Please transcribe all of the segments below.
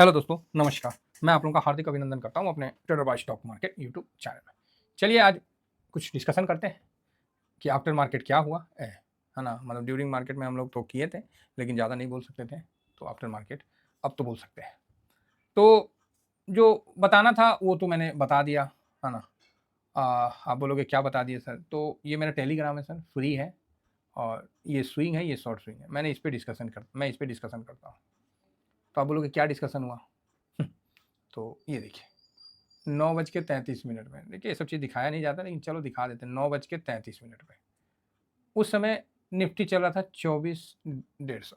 Hello दोस्तों, नमस्कार। मैं आप लोगों का हार्दिक अभिनंदन करता हूँ अपने trader by stock market YouTube channel में। चलिए आज कुछ डिस्कशन करते हैं कि आफ्टर मार्केट क्या हुआ है ना? मतलब ड्यूरिंग मार्केट में हम लोग तो किए थे, लेकिन ज़्यादा नहीं बोल सकते थे। तो आफ्टर मार्केट अब तो बोल सकते हैं। तो जो बताना था वो तो मैंने बता दिया, है ना? आप बोलोगे क्या बता दिए सर? तो ये मेरा टेलीग्राम है सर, फ्री है और ये स्विंग है, ये शॉर्ट स्विंग है। मैं इस पे डिस्कशन करता हूँ। तो आप बोलोगे क्या डिस्कशन हुआ? तो ये देखिए 9:33 में। देखिए ये सब चीज़ दिखाया नहीं जाता, लेकिन चलो दिखा देते हैं। 9:33 पे उस समय निफ्टी चल रहा था 24,150।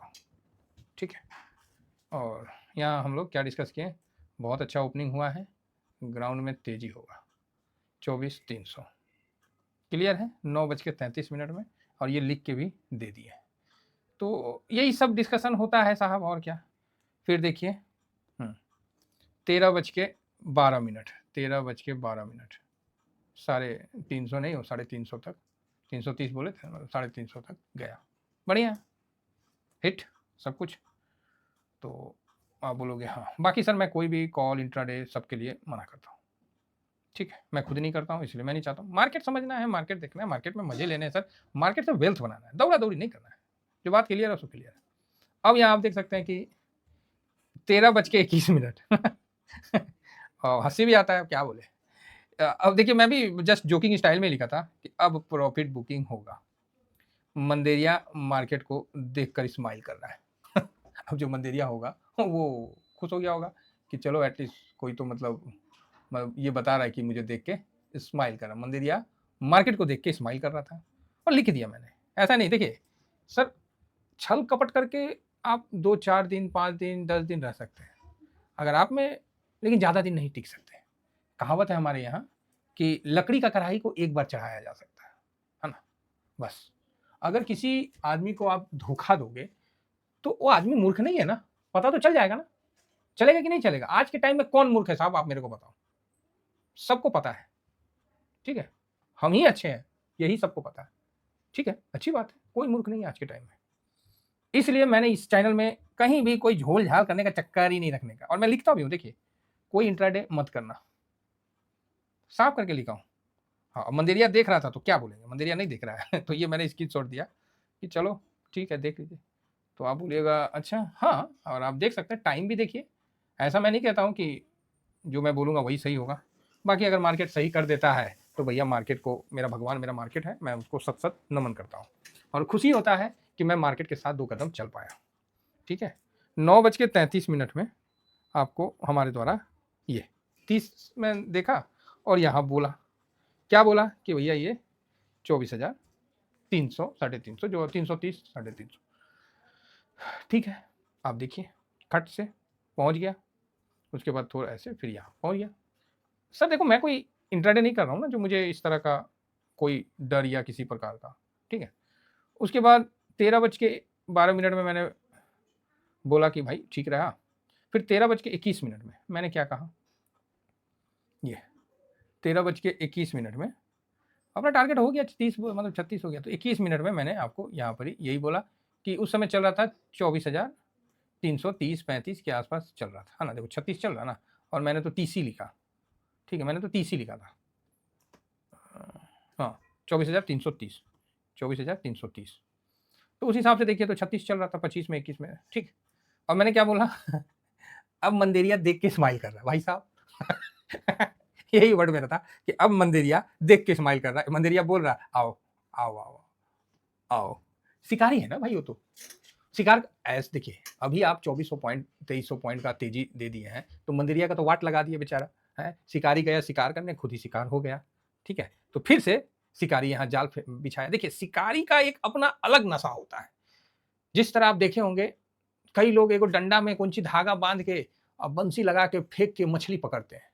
ठीक है, और यहाँ हम लोग क्या डिस्कस किए, बहुत अच्छा ओपनिंग हुआ है, ग्राउंड में तेजी होगा 24,300। क्लियर है? 9:33 में, और ये लिख के भी दे दिए। तो यही सब डिस्कशन होता है साहब, और क्या। फिर देखिए 13:12, 13:12, 350 नहीं हो, 350 तक, 330 बोले थे, मतलब 350 तक गया। बढ़िया हिट सब कुछ। तो आप बोलोगे हाँ, बाकी सर मैं कोई भी कॉल इंट्राडे सबके लिए मना करता हूँ। ठीक है, मैं खुद नहीं करता हूँ, इसलिए मैं नहीं चाहता हूँ। मार्केट समझना है, मार्केट देखना है, मार्केट में मजे लेने हैं सर, मार्केट से वेल्थ बनाना है, दौड़ा दौड़ी नहीं करना है। जो बात क्लियर है उसको क्लियर है। अब यहाँ आप देख सकते हैं कि 13:21 और हंसी भी आता है, क्या बोले। अब देखिए मैं भी जस्ट जोकिंग स्टाइल में लिखा था कि अब प्रॉफिट बुकिंग होगा। मंदेरिया मार्केट को देखकर स्माइल कर रहा है। अब जो मंदेरिया होगा वो खुश हो गया होगा कि चलो एटलीस्ट कोई तो मतलब ये बता रहा है कि मुझे देख के स्माइल कर रहा है। मंदेरिया मार्केट को देख के स्माइल कर रहा था और लिख दिया मैंने। ऐसा नहीं, देखिए सर, छल कपट करके आप 2-4 दिन, 5 दिन, 10 दिन रह सकते हैं अगर आप में, लेकिन ज़्यादा दिन नहीं टिक सकते। कहावत है हमारे यहाँ कि लकड़ी का कढ़ाई को एक बार चढ़ाया जा सकता है ना? बस अगर किसी आदमी को आप धोखा दोगे तो वो आदमी मूर्ख नहीं है ना, पता तो चल जाएगा ना। चलेगा कि नहीं चलेगा? आज के टाइम में कौन मूर्ख है साहब, आप मेरे को बताओ। सबको पता है। ठीक है, हम ही अच्छे हैं, यही सबको पता है। ठीक है, अच्छी बात है, कोई मूर्ख नहीं है आज के टाइम में। इसलिए मैंने इस चैनल में कहीं भी कोई झोल झाल करने का चक्कर ही नहीं रखने का, और मैं लिखता भी हूँ, देखिए कोई इंट्राडे मत करना, साफ करके लिखा हूँ। हाँ, मंदेरिया देख रहा था तो क्या बोलेंगे, मंदेरिया नहीं देख रहा है तो ये मैंने स्क्रीनशॉट दिया कि चलो ठीक है देख लीजिए। तो आप बोलिएगा अच्छा हाँ, और आप देख सकते हैं टाइम भी देखिए। ऐसा मैं नहीं कहता हूँ कि जो मैं बोलूँगा वही सही होगा। बाकी अगर मार्केट सही कर देता है तो भैया मार्केट को, मेरा भगवान मेरा मार्केट है, मैं उसको सत सत नमन करता हूँ और खुशी होता है कि मैं मार्केट के साथ 2 कदम चल पाया। ठीक है, 9:33 में आपको हमारे द्वारा ये 30 में देखा, और यहाँ बोला, क्या बोला कि भैया ये 24,300, 350, जो 330, 350। ठीक है, आप देखिए खट से पहुंच गया, उसके बाद थोड़ा ऐसे फिर यहाँ पहुंच गया। सर देखो मैं कोई इंट्राडे नहीं कर रहा हूँ ना जो मुझे इस तरह का कोई डर या किसी प्रकार का। ठीक है, उसके बाद 13:12 में मैंने बोला कि भाई ठीक रहा। फिर 13:21 में मैंने क्या कहा, ये 13:21 में अपना टारगेट हो गया 30, मतलब 36 हो गया, तो 21 में मैंने आपको यहाँ पर ही यही बोला कि उस समय चल रहा था 24,330-35 के आसपास चल रहा था, है ना? देखो 36 चल रहा ना, और मैंने तो 30 ही लिखा। ठीक है, मैंने तो 30 ही लिखा था। हाँ, 24,330, 24,330। तो उस हिसाब से देखिए तो 36 चल रहा था 25 में, 21 में। ठीक, और मैंने क्या बोला अब मंदेरिया देख के स्माइल कर रहा है भाई साहब। यही वर्ड मेरा था कि अब मंदेरिया देख के स्माइल कर रहा है। मंदेरिया बोल रहा है आओ आओ आओ आओ। शिकारी है ना भाई वो तो, शिकार ऐसे देखिए। अभी आप 2400 पॉइंट 2300 पॉइंट का तेजी दे दिए हैं, तो मंदिरिया का तो वाट लगा दिए बेचारा है। शिकारी गया शिकार करने, खुद ही शिकार हो गया। ठीक है, तो फिर से शिकारी यहाँ जाल बिछाया। देखिए शिकारी का एक अपना अलग नशा होता है। जिस तरह आप देखे होंगे कई लोग एगो डंडा में कौन सी धागा बांध के और बंसी लगा के फेंक के मछली पकड़ते हैं,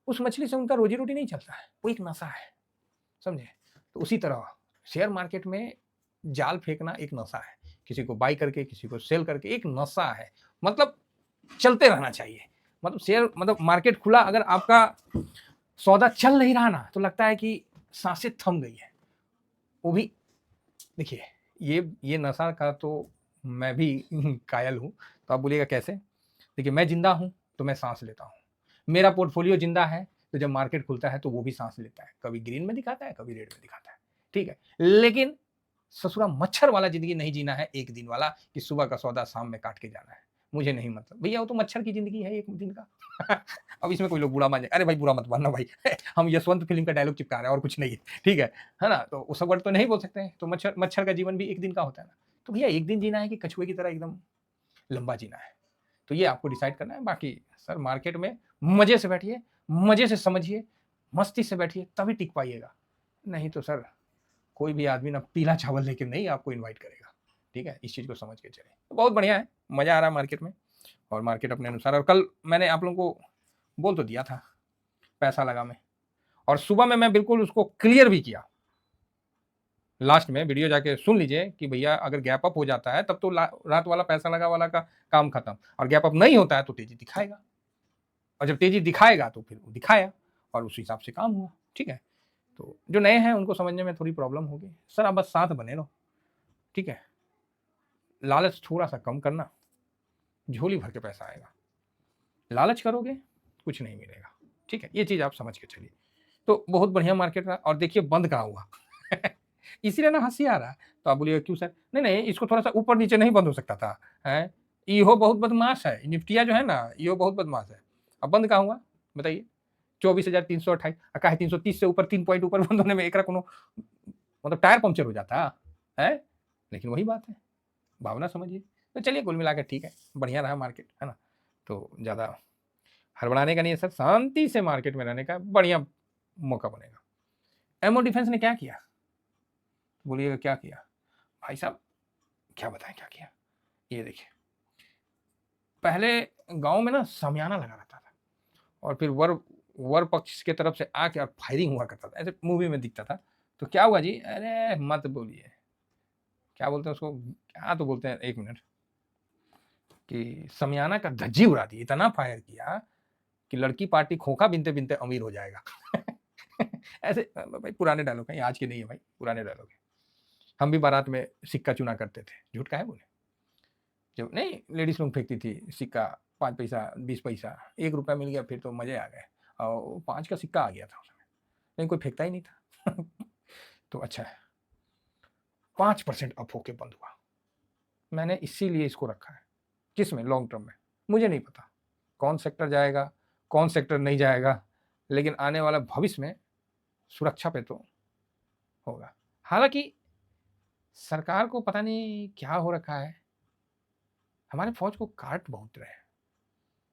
उस मछली से उनका रोजी रोटी नहीं चलता है, वो एक नशा है, समझे? तो उसी तरह शेयर मार्केट में जाल फेंकना एक नशा है। किसी को बाई करके, किसी को सेल करके, एक नशा है। मतलब चलते रहना चाहिए। मतलब शेयर, मतलब मार्केट खुला, अगर आपका सौदा चल नहीं रहा ना, तो लगता है कि सांसें थम गई है। वो भी देखिए, ये नशा का तो मैं भी कायल हूँ। तो आप बोलिएगा कैसे? देखिए मैं जिंदा हूँ, तो मैं सांस लेता हूँ। मेरा पोर्टफोलियो जिंदा है, तो जब मार्केट खुलता है तो वो भी सांस लेता है, कभी ग्रीन में दिखाता है, कभी रेड में दिखाता है, ठीक है। लेकिन ससुरा मच्छर वाला जिंदगी नहीं जीना है, एक दिन वाला कि सुबह का सौदा शाम में काट के जाना है। मुझे नहीं मतलब भैया, वो तो मच्छर की जिंदगी है एक दिन का। अब इसमें कोई लोग बुरा मान जाए, अरे भाई बुरा मत मानना भाई। हम यशवंत फिल्म का डायलॉग चिपका रहे हैं और कुछ नहीं है, ठीक है ना। तो उस वर्ड तो नहीं बोल सकते हैं, तो मच्छर मच्छर का जीवन भी एक दिन का होता है ना। तो भैया एक दिन जीना है कि कछुए की तरह एकदम लंबा जीना है, तो ये आपको डिसाइड करना है। बाकी सर मार्केट में मजे से बैठिए, मजे से समझिए, मस्ती से बैठिए, तभी टिक पाइएगा। नहीं तो सर कोई भी आदमी ना पीला चावल लेके नहीं आपको इनवाइट करेगा, ठीक है। इस चीज़ को समझ के चले, तो बहुत बढ़िया है, मज़ा आ रहा है मार्केट में, और मार्केट अपने अनुसार। और कल मैंने आप लोगों को बोल तो दिया था पैसा लगा में, और सुबह में मैं बिल्कुल उसको क्लियर भी किया। लास्ट में वीडियो जाके सुन लीजिए कि भैया अगर गैप अप हो जाता है तब तो रात वाला पैसा लगा वाला का काम खत्म, और गैप अप नहीं होता है तो तेजी दिखाएगा, और जब तेजी दिखाएगा तो फिर वो दिखाया और उस हिसाब से काम हुआ, ठीक है। तो जो नए हैं उनको समझने में थोड़ी प्रॉब्लम होगी सर, आप बस साथ बने रहो, ठीक है। लालच थोड़ा सा कम करना, झोली भर के पैसा आएगा। लालच करोगे कुछ नहीं मिलेगा, ठीक है। ये चीज़ आप समझ के चलिए। तो बहुत बढ़िया मार्केट रहा, और देखिए बंद कहाँ हुआ। इसीलिए ना हंसी आ रहा है। तो आप बोलिएगा क्यों सर? नहीं नहीं, इसको थोड़ा सा ऊपर नीचे नहीं बंद हो सकता था, है। इहो बहुत बदमाश है, निफ्टिया जो है ना, इहो बहुत बदमाश है। अब बंद कहाँ हुआ बताइए? 24,328, काहे 330 से ऊपर 3 पॉइंट ऊपर बंद होने में एकरा कोनो मतलब टायर पंक्चर हो जाता है। लेकिन वही बात है, भावना समझिए। तो चलिए कुल मिला के ठीक है, बढ़िया रहा मार्केट, है ना। तो ज़्यादा हड़बड़ाने का नहीं है सर, शांति से मार्केट में रहने का बढ़िया मौका बनेगा। एमओ डिफेंस ने क्या किया? बोलिएगा क्या किया? भाई साहब क्या बताएं क्या किया। ये देखिए, पहले गांव में ना शामियाना लगा रहता था, और फिर वर पक्ष के तरफ से आके और फायरिंग हुआ करता था, ऐसे मूवी में दिखता था। तो क्या हुआ जी? अरे मत बोलिए, क्या बोलते हैं उसको, क्या तो बोलते हैं, एक मिनट, कि शामियाना का धज्जी उड़ा दी, इतना फायर किया कि लड़की पार्टी खोखा बिनते बिनते अमीर हो जाएगा। ऐसे भाई पुराने डायलॉग हैं, आज के नहीं है भाई, पुराने डायलॉग है। हम भी बारात में सिक्का चुना करते थे, झूठ का है बोले, जब नहीं लेडीज लोग फेंकती थी सिक्का, 5 पैसा 20 पैसा, 1 रुपया मिल गया फिर तो मजे आ गए, और 5 का सिक्का आ गया था उसमें, लेकिन कोई फेंकता ही नहीं था। तो अच्छा है, 5% अप होके बंद हुआ। मैंने इसीलिए इसको रखा है, किस में, लॉन्ग टर्म में। मुझे नहीं पता कौन सेक्टर जाएगा कौन सेक्टर नहीं जाएगा, लेकिन आने वाला भविष्य में सुरक्षा पे तो होगा। हालांकि सरकार को पता नहीं क्या हो रखा है, हमारे फौज को काट बहुत रहे हैं।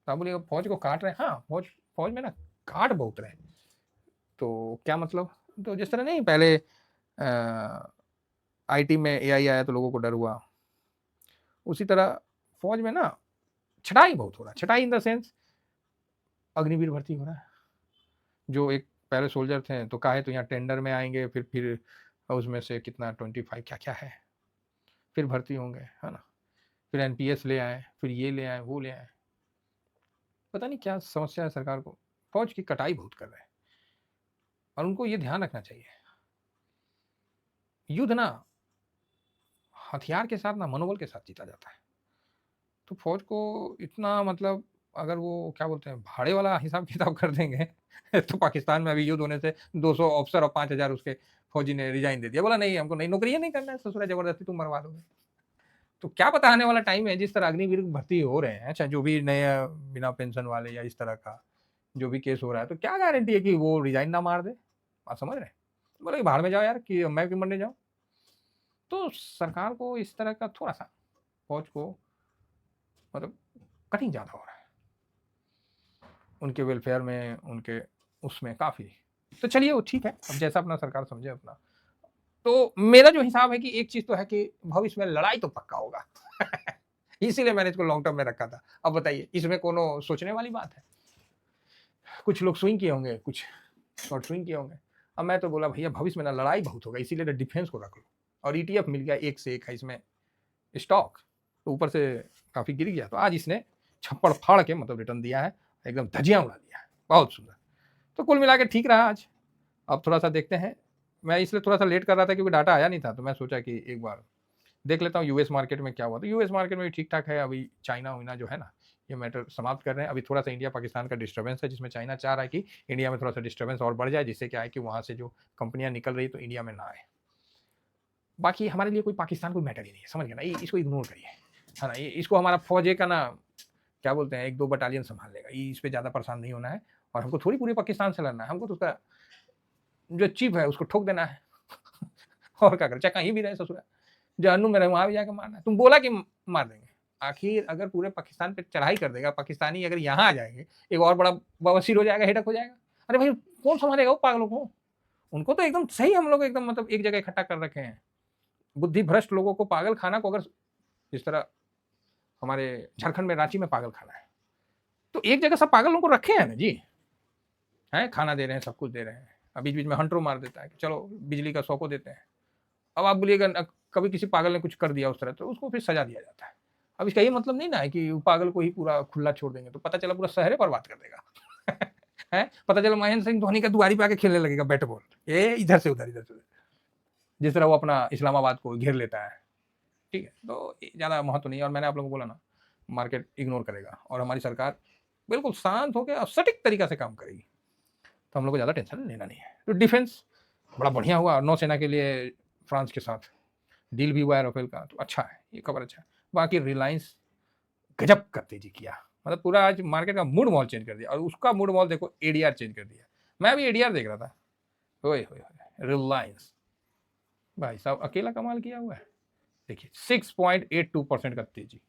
तो आप बोलिए फौज को काट रहे हैं, हाँ फौज में ना काट बहुत रहे हैं। तो क्या मतलब? तो जिस तरह नहीं पहले आईटी में एआई आया तो लोगों को डर हुआ, उसी तरह फौज में ना छटाई बहुत हो रहा है। छटाई इन द सेंस अग्निवीर भर्ती हो रहा है, जो एक पहले सोल्जर थे तो काहे तो यहाँ टेंडर में आएंगे, फिर उसमें से कितना 25 क्या क्या है, फिर भर्ती होंगे, है ना। फिर एनपीएस ले आए, फिर ये ले आए वो ले आए, पता नहीं क्या समस्या है सरकार को। फौज की कटाई बहुत कर रहे हैं, और उनको ये ध्यान रखना चाहिए, युद्ध ना हथियार के साथ ना मनोबल के साथ जीता जाता है। तो फौज को इतना मतलब, अगर वो क्या बोलते हैं भाड़े वाला हिसाब किताब कर देंगे तो पाकिस्तान में अभी युद्ध होने से 200 ऑफिसर और 5,000 उसके फौजी ने रिजाइन दे दिया, बोला नहीं हमको नहीं नौकरी नहीं करना है, ससुरा जबरदस्ती तुम मरवा दोगे। तो क्या पता आने वाला टाइम है, जिस तरह अग्निवीर भर्ती हो रहे हैं, अच्छा जो भी नए बिना पेंशन वाले या इस तरह का जो भी केस हो रहा है, तो क्या गारंटी है कि वो रिजाइन ना मार दे। आप समझ रहे हैं? बोले बाहर में जाओ यार, कि मैं क्यों मरने जाऊँ। तो सरकार को इस तरह का थोड़ा सा फौज को मतलब कटिंग ज़्यादा हो रहा है उनके वेलफेयर में, उनके उसमें काफ़ी। तो चलिए वो ठीक है, अब जैसा अपना सरकार समझे अपना। तो मेरा जो हिसाब है कि एक चीज़ तो है कि भविष्य में लड़ाई तो पक्का होगा। इसीलिए मैंने इसको लॉन्ग टर्म में रखा था। अब बताइए इसमें कोनो सोचने वाली बात है? कुछ लोग स्विंग किए होंगे, कुछ शॉर्ट स्विंग किए होंगे। अब मैं तो बोला भैया भविष्य में ना लड़ाई बहुत होगा, इसीलिए तो डिफेंस को रख लो। और ईटीएफ मिल गया 1 से 1 है इसमें स्टॉक, तो ऊपर से काफ़ी गिर गया, तो आज इसने छप्पड़ फाड़ के मतलब रिटर्न दिया है, एकदम धजियाँ उड़ा दिया है, बहुत सुंदर। तो कुल मिला के ठीक रहा आज। अब थोड़ा सा देखते हैं, मैं इसलिए थोड़ा सा लेट कर रहा था क्योंकि डाटा आया नहीं था, तो मैं सोचा कि एक बार देख लेता हूँ यूएस मार्केट में क्या हुआ। तो यूएस मार्केट में भी ठीक ठाक है, अभी चाइना वाइना जो है ना ये मैटर समाप्त कर रहे हैं। अभी थोड़ा सा इंडिया पाकिस्तान का डिस्टर्बेंस है, जिसमें चाइना चाह रहा है कि इंडिया में थोड़ा सा डिस्टर्बेंस और बढ़ जाए, जिससे क्या है कि वहाँ से जो कंपनियाँ निकल रही तो इंडिया में ना आए। बाकी हमारे लिए कोई पाकिस्तान कोई मैटर ही नहीं है, समझ गए ना, इसको इग्नोर करिए, है ना। ये इसको हमारा फौजे का ना क्या बोलते हैं 1-2 बटालियन संभाल लेगा, इस पे ज़्यादा परेशान नहीं होना है। और हमको थोड़ी पूरे पाकिस्तान से लड़ना है, हमको तो उसका जो चीफ है उसको ठोक देना है और क्या करें, चाहे कहीं भी रहे ससुरा, जहन्नुम में रहे वहाँ भी जाकर मारना है। तुम बोला कि मार देंगे, आखिर अगर पूरे पाकिस्तान पे चढ़ाई कर देगा पाकिस्तानी, अगर यहाँ आ जाएंगे एक और बड़ा बवासीर हो जाएगा, हेडक हो जाएगा। अरे भाई कौन संभालेगा वो पागलों को? उनको तो एकदम सही हम लोग एकदम मतलब एक जगह इकट्ठा कर रखे हैं। बुद्धि भ्रष्ट लोगों को, पागल खाना को, अगर जिस तरह हमारे झारखंड में रांची में पागल खाना है, तो एक जगह सब पागलों को रखे हैं ना जी, हैं खाना दे रहे हैं, सब कुछ दे रहे हैं। अब बीच बीच में हंटरों मार देता है कि चलो बिजली का 100 को देते हैं। अब आप बोलिएगा कभी किसी पागल ने कुछ कर दिया उस तरह, तो उसको फिर सजा दिया जाता है। अब इसका ये मतलब नहीं ना है कि पागल को ही पूरा खुला छोड़ देंगे, तो पता चला पूरा शहर बर्बाद कर देगा है, पता चला महेंद्र सिंह धोनी का दुआरी पे आके खेलने लगेगा बैट बॉल, ये इधर से उधर, इधर से उधर, जिस तरह वो अपना इस्लामाबाद को घेर लेता है। ठीक है, तो ज़्यादा महत्व नहीं है। और मैंने आप लोगों को बोला ना, मार्केट इग्नोर करेगा और हमारी सरकार बिल्कुल शांत होकर और सटीक तरीका से काम करेगी, तो हम लोग को ज़्यादा टेंशन लेना नहीं है। तो डिफेंस बड़ा बढ़िया हुआ, नौसेना के लिए फ्रांस के साथ डील भी हुआ है राफेल का, तो अच्छा है, ये खबर अच्छा है। बाकी रिलायंस गजब का तेजी किया, मतलब पूरा आज मार्केट का मूड मॉल चेंज कर दिया, और उसका मूड मॉल देखो एडीआर चेंज कर दिया। मैं भी एडीआर देख रहा था, ओए होए रिलायंस भाई साहब अकेला कमाल किया हुआ है। देखिए 6.82% का तेजी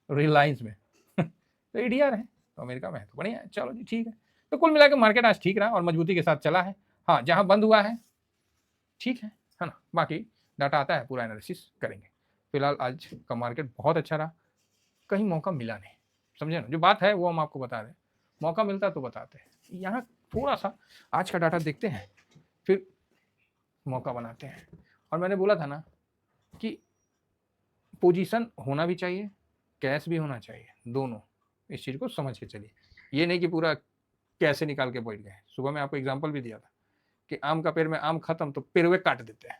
रिलायंस में तो एडीआर है, तो अमेरिका में है, तो बढ़िया है। चलो जी ठीक है, तो कुल मिलाकर मार्केट आज ठीक रहा और मजबूती के साथ चला है। हाँ, जहां बंद हुआ है ठीक है ना, बाकी डाटा आता है, पूरा एनालिसिस करेंगे। फिलहाल आज का मार्केट बहुत अच्छा रहा, कहीं मौका मिला नहीं, समझे ना, जो बात है वो हम आपको बता रहे हैं, मौका मिलता तो बताते हैं। यहाँ थोड़ा सा आज का डाटा देखते हैं, फिर मौका बनाते हैं। और मैंने बोला था ना कि पोजीशन होना भी चाहिए, कैश भी होना चाहिए, दोनों, इस चीज़ को समझ के चलिए। ये नहीं कि पूरा कैसे निकाल के बैठ गए। सुबह में आपको एग्जांपल भी दिया था कि आम का पेड़ में आम खत्म तो पेड़वे काट देते हैं,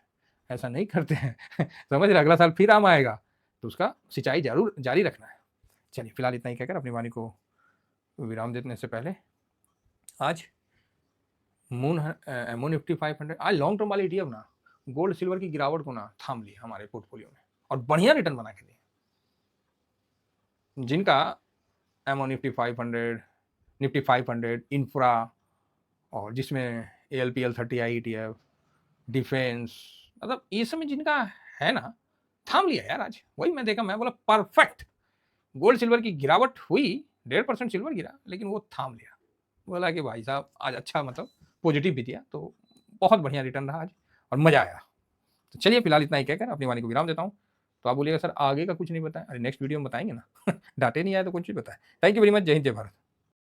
ऐसा नहीं करते हैं समझ रहे, अगला साल फिर आम आएगा तो उसका सिंचाई जरूर जारी रखना है। चलिए फिलहाल इतना ही कहकर अपनी वाणी को विराम देने से पहले, आज मून निफ्टी 500 आज लॉन्ग टर्म वाली ETF ना गोल्ड सिल्वर की गिरावट को ना थाम ली हमारे पोर्टफोलियो में और बढ़िया रिटर्न बना के दिए। जिनका एमओ निफ्टी 500 इंफ्रा और जिसमें ALPL 30 ETF डिफेंस, मतलब ये सब में जिनका है ना, थाम लिया यार आज। वही मैं देखा, मैं बोला परफेक्ट। गोल्ड सिल्वर की गिरावट हुई, 1.5% सिल्वर गिरा, लेकिन वो थाम लिया। बोला कि भाई साहब आज अच्छा, मतलब पॉजिटिव भी दिया, तो बहुत बढ़िया रिटर्न रहा आज और मजा आया। तो चलिए फिलहाल इतना ही कहकर अपनी वाणी को विराम देता हूँ। तो आप बोलिएगा सर आगे का कुछ नहीं बताएं, अरे नेक्स्ट वीडियो में बताएंगे ना डाटे नहीं आए तो कुछ भी बताएं। थैंक यू वेरी मच, जय हिंद जय भारत।